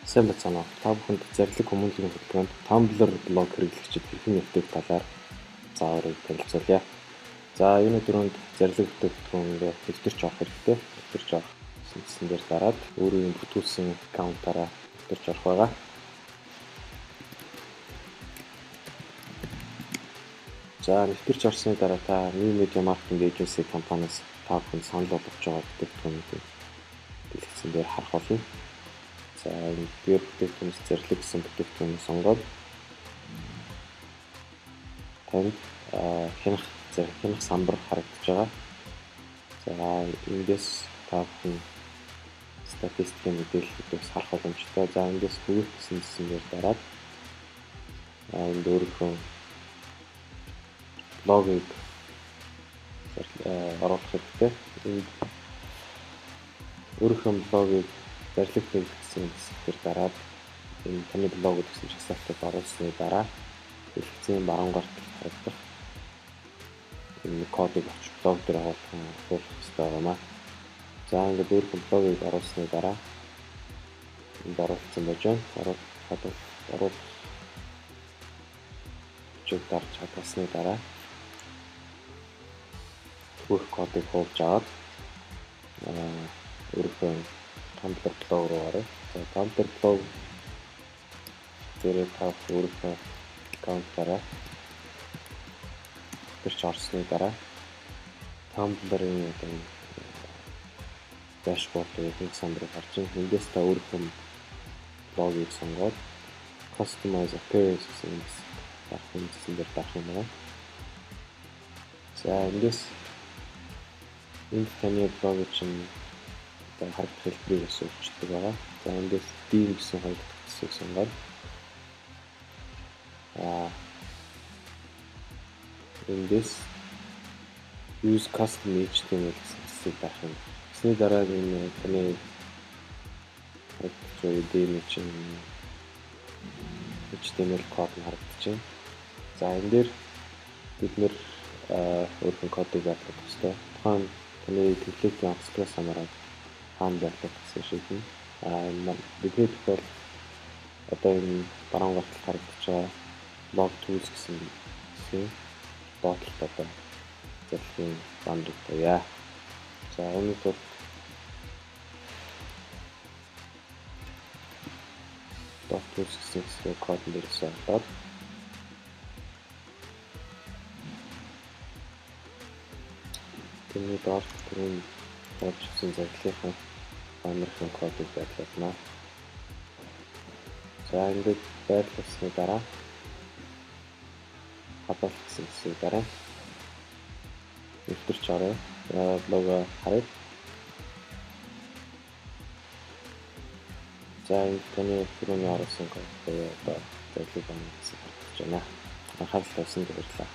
Сайн байцгаана уу? Та бүхэнд зарлиг хүмүүнлэгийн хөтөлбөрөнд Tumblr блог хэрэглэгчид хэрхэн нэвтэх талаар зааврыг танилцуулъя. За энэ өдрөнд зарлиг хөтөлбөрөнд нэвтэрч авах хэрэгтэй. Нэвтэрч авах гэсэн дээр дараад өөрийн бүтүүлсэн аккаунтаараа нэвтэрч орох байгаа. За нэвтэрч орсны дараа та New Media Marketing Agency компаниас та бүхэнд санал болгож байгаа бүтээгдэхүүнүүдийг дэлгэцэн дээр харах болно. За энэ дээр бүтээгдэхүүнээс зарлиг гэсэн бүтээгдэхүүнээ сонгоод танд хянах самбар харагдаж байгаа. За эндээс та бүхэн статистикийн мэдээллүүдээс харах боломжтой. За эндээс хүрэх гэсэн дээр дараад энд өөрийнхөө блогийг оруулах хэрэгтэй. Энд өөрийнхөө блогийг зарлиг хэрэглэсэн хэсгээр дараад энэ таны блог гэсэн чагсаалтыг оруулсны дараа дэлгэцийн баруун гарт харагдах энэ кодыг авч блог дээр оруулах хэрэгтэй байна. За ингээд өөрийнхөө блогийг оруулсны дараа энд оруулсан байж байна. Чиг дарж хадгалсны дараа бүх кодыг хуулж аваад өөрийнхөө Tumblr блог руу орё. За Tumblr блог дээр та өөрийнхөө аккаунтаараа тэрч орсны дараа Tumblr-ийн дашбордыг нэг самбарыг харж эндээс та өөрийнхөө блогийг сонгоод Customize Appearance гэсэн хэсэг дээр дарах юм байна. За энд таны блогийг чинь харагдах хэлбэрийг өөрчилдөг байгаа. За эндээс Theme гэсэн хоёр хэсгийг сонгоод эндээс Use Custom HTML гэсэн хэсгийг дарах юм. Тэсний дараа энэ таны Theme чинь HTML код нь харагдаж байна. За энэ дээр бид нэр өөрийнхөө кодыг батлах хэрэгтэй. Тухайн таны темплейтийн онцлогоос хамааран хаана батлах гэсэн шийднэ. Бидний тохиол одоо энэ баруун гарт харагдаж байгаа Blog Tools гэсэн хэсгийн бодлолт одоо зарлигийн банд өгье. За үүний тулд Blog Tools гэсэн хэсгийн кодн дээрээс ороод тэрний доор түрүүн тавьчихсан зарлигийн банерын кодыг байрлуулна. За ингээд байрлуулсны дараа хадгалах гэсэн хэсгийг дараа нэвтэрч орё. Блогоо харъя. За энэ таны түрүүний оруулсан код одоо зарлиг байна гэсэн харагдаж байна. Анхаарал тавьсанд баярлалаа.